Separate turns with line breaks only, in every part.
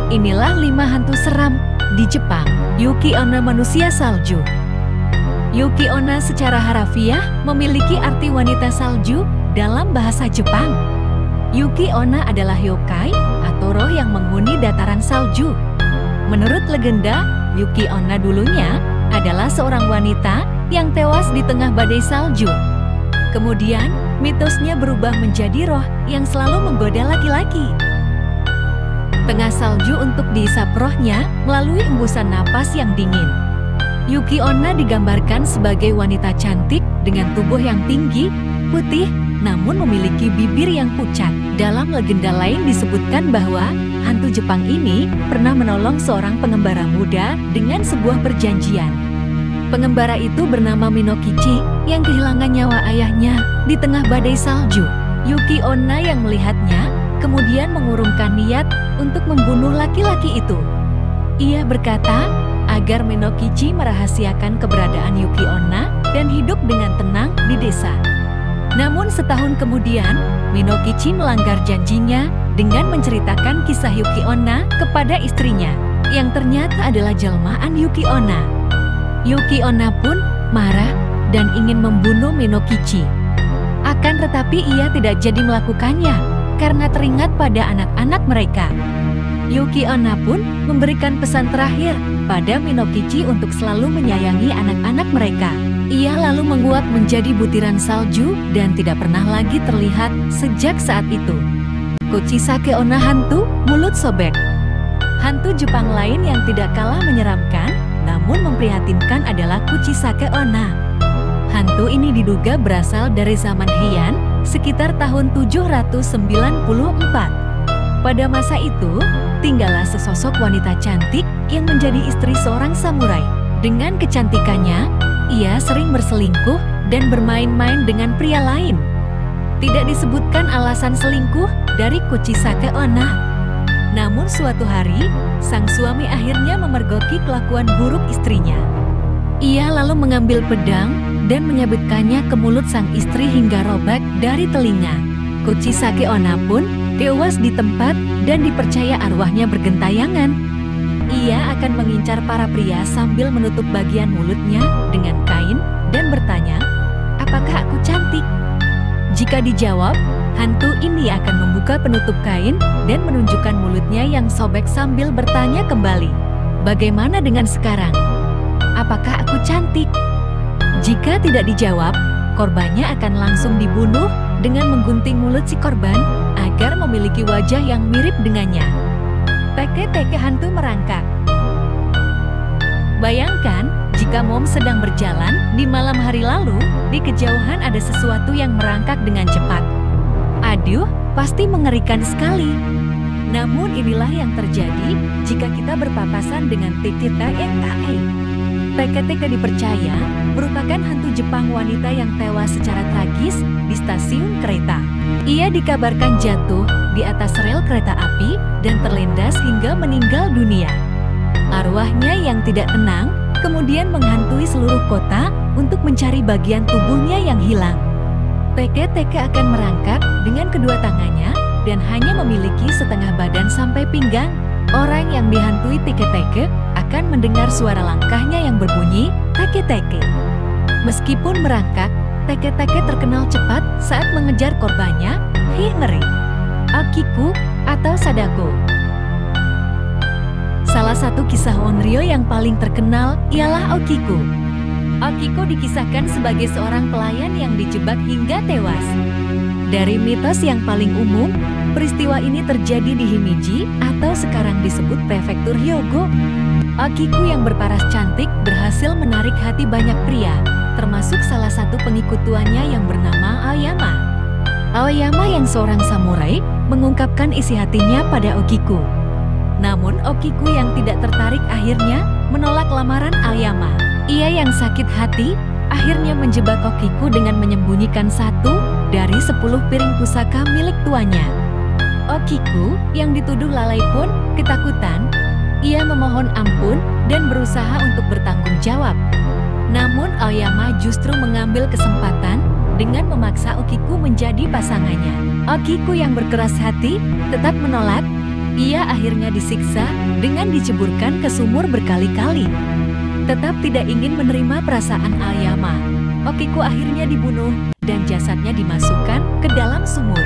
Inilah 5 hantu seram di Jepang. Yuki Onna, manusia salju. Yuki Onna secara harafiah memiliki arti wanita salju dalam bahasa Jepang. Yuki Onna adalah yokai atau roh yang menghuni dataran salju. Menurut legenda, Yuki Onna dulunya adalah seorang wanita yang tewas di tengah badai salju. Kemudian, mitosnya berubah menjadi roh yang selalu menggoda laki-laki. Tengah salju untuk diisap rohnya melalui embusan napas yang dingin. Yuki Onna digambarkan sebagai wanita cantik dengan tubuh yang tinggi, putih, namun memiliki bibir yang pucat. Dalam legenda lain disebutkan bahwa hantu Jepang ini pernah menolong seorang pengembara muda dengan sebuah perjanjian. Pengembara itu bernama Minokichi yang kehilangan nyawa ayahnya di tengah badai salju. Yuki Onna yang melihatnya kemudian mengurungkan niat untuk membunuh laki-laki itu. Ia berkata agar Minokichi merahasiakan keberadaan Yuki Onna dan hidup dengan tenang di desa. Namun setahun kemudian, Minokichi melanggar janjinya dengan menceritakan kisah Yuki Onna kepada istrinya, yang ternyata adalah jelmaan Yuki Onna. Yuki Onna pun marah dan ingin membunuh Minokichi. Akan tetapi ia tidak jadi melakukannya karena teringat pada anak-anak mereka. Yuki Onna pun memberikan pesan terakhir pada Minokichi untuk selalu menyayangi anak-anak mereka. Ia lalu menguap menjadi butiran salju dan tidak pernah lagi terlihat sejak saat itu. Kuchisake Onna, hantu mulut sobek. Hantu Jepang lain yang tidak kalah menyeramkan namun memprihatinkan adalah Kuchisake Onna. Hantu ini diduga berasal dari zaman Heian sekitar tahun 794. Pada masa itu, tinggallah sesosok wanita cantik yang menjadi istri seorang samurai. Dengan kecantikannya, ia sering berselingkuh dan bermain-main dengan pria lain. Tidak disebutkan alasan selingkuh dari Kuchisake Onna. Namun suatu hari, sang suami akhirnya memergoki kelakuan buruk istrinya. Ia lalu mengambil pedang dan menyabetkannya ke mulut sang istri hingga robek dari telinga. Kuchisake Onna pun tewas di tempat dan dipercaya arwahnya bergentayangan. Ia akan mengincar para pria sambil menutup bagian mulutnya dengan kain dan bertanya, "Apakah aku cantik?" Jika dijawab, hantu ini akan membuka penutup kain dan menunjukkan mulutnya yang sobek sambil bertanya kembali, "Bagaimana dengan sekarang? Apakah aku cantik?" Jika tidak dijawab, korbannya akan langsung dibunuh dengan menggunting mulut si korban agar memiliki wajah yang mirip dengannya. Teke-teke hantu merangkak. Bayangkan, jika Mom sedang berjalan di malam hari lalu, di kejauhan ada sesuatu yang merangkak dengan cepat. Aduh, pasti mengerikan sekali. Namun inilah yang terjadi jika kita berpapasan dengan teke-teke. Teke-teke dipercaya merupakan hantu Jepang wanita yang tewas secara tragis di stasiun kereta. Ia dikabarkan jatuh di atas rel kereta api dan terlindas hingga meninggal dunia. Arwahnya yang tidak tenang kemudian menghantui seluruh kota untuk mencari bagian tubuhnya yang hilang. Teke-teke akan merangkak dengan kedua tangannya dan hanya memiliki setengah badan sampai pinggang. Orang yang dihantui teke-teke akan mendengar suara langkahnya yang berbunyi teke-teke. Meskipun merangkak, teke-teke terkenal cepat saat mengejar korbannya. Ngeri. Okiku atau Sadako. Salah satu kisah Onryo yang paling terkenal ialah Okiku. Okiku dikisahkan sebagai seorang pelayan yang dijebak hingga tewas. Dari mitos yang paling umum, peristiwa ini terjadi di Himeji atau sekarang disebut prefektur Hyogo. Okiku yang berparas cantik berhasil menarik hati banyak pria, termasuk salah satu pengikut tuannya yang bernama Aoyama. Aoyama yang seorang samurai mengungkapkan isi hatinya pada Okiku. Namun Okiku yang tidak tertarik akhirnya menolak lamaran Aoyama. Ia yang sakit hati akhirnya menjebak Okiku dengan menyembunyikan satu dari 10 piring pusaka milik tuannya. Okiku yang dituduh lalai pun ketakutan. Ia memohon ampun dan berusaha untuk bertanggung jawab. Namun Aoyama justru mengambil kesempatan dengan memaksa Okiku menjadi pasangannya. Okiku yang berkeras hati tetap menolak. Ia akhirnya disiksa dengan diceburkan ke sumur berkali-kali. Tetap tidak ingin menerima perasaan Aoyama, Okiku akhirnya dibunuh dan jasadnya dimasukkan ke dalam sumur.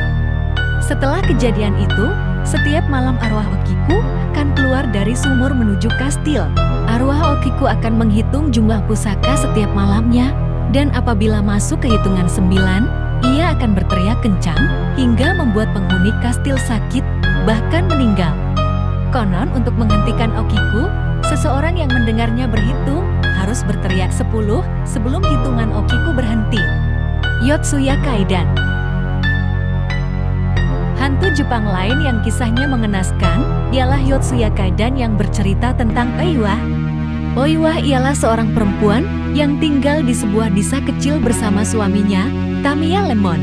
Setelah kejadian itu, setiap malam arwah Okiku akan keluar dari sumur menuju kastil. Arwah Okiku akan menghitung jumlah pusaka setiap malamnya, dan apabila masuk ke hitungan 9, ia akan berteriak kencang hingga membuat penghuni kastil sakit, bahkan meninggal. Konon untuk menghentikan Okiku, seseorang yang mendengarnya berhitung harus berteriak 10 sebelum hitungan Okiku berhenti. Yotsuya Kaidan. Hantu Jepang lain yang kisahnya mengenaskan ialah Yotsuya Kaidan yang bercerita tentang Oiwa. Oiwa ialah seorang perempuan yang tinggal di sebuah desa kecil bersama suaminya, Tamiya Lemon.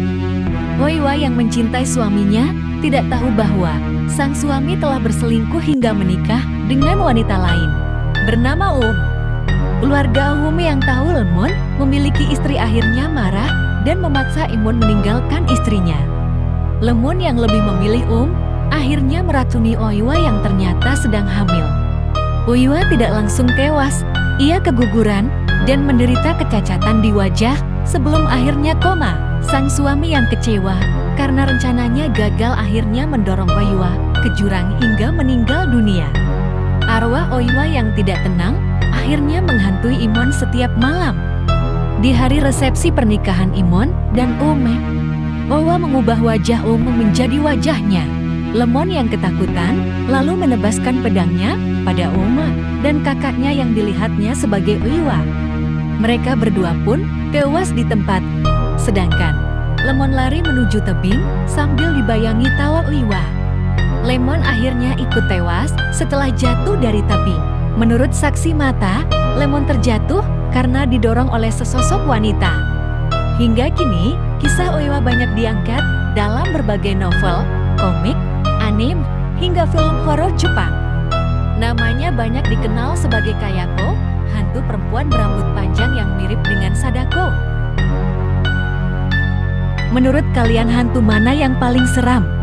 Oiwa yang mencintai suaminya tidak tahu bahwa sang suami telah berselingkuh hingga menikah dengan wanita lain bernama Keluarga yang tahu Lemon memiliki istri akhirnya marah dan memaksa Imun meninggalkan istrinya. Lemon yang lebih memilih akhirnya meracuni Oiwa yang ternyata sedang hamil. Oiwa tidak langsung tewas, ia keguguran dan menderita kecacatan di wajah sebelum akhirnya koma. Sang suami yang kecewa karena rencananya gagal akhirnya mendorong Oiwa ke jurang hingga meninggal dunia. Arwah Oiwa yang tidak tenang akhirnya menghantui Imon setiap malam. Di hari resepsi pernikahan Imon dan Oiwa mengubah wajah menjadi wajahnya. Lemon yang ketakutan lalu menebaskan pedangnya pada dan kakaknya yang dilihatnya sebagai Oiwa. Mereka berdua pun tewas di tempat. Sedangkan Lemon lari menuju tebing sambil dibayangi tawa Oiwa. Lemon akhirnya ikut tewas setelah jatuh dari tebing. Menurut saksi mata, Lemon terjatuh karena didorong oleh sesosok wanita. Hingga kini, kisah Oiwa banyak diangkat dalam berbagai novel, komik, anime, hingga film horor Jepang. Namanya banyak dikenal sebagai Kayako, hantu perempuan berambut panjang yang mirip dengan Sadako. Menurut kalian hantu mana yang paling seram?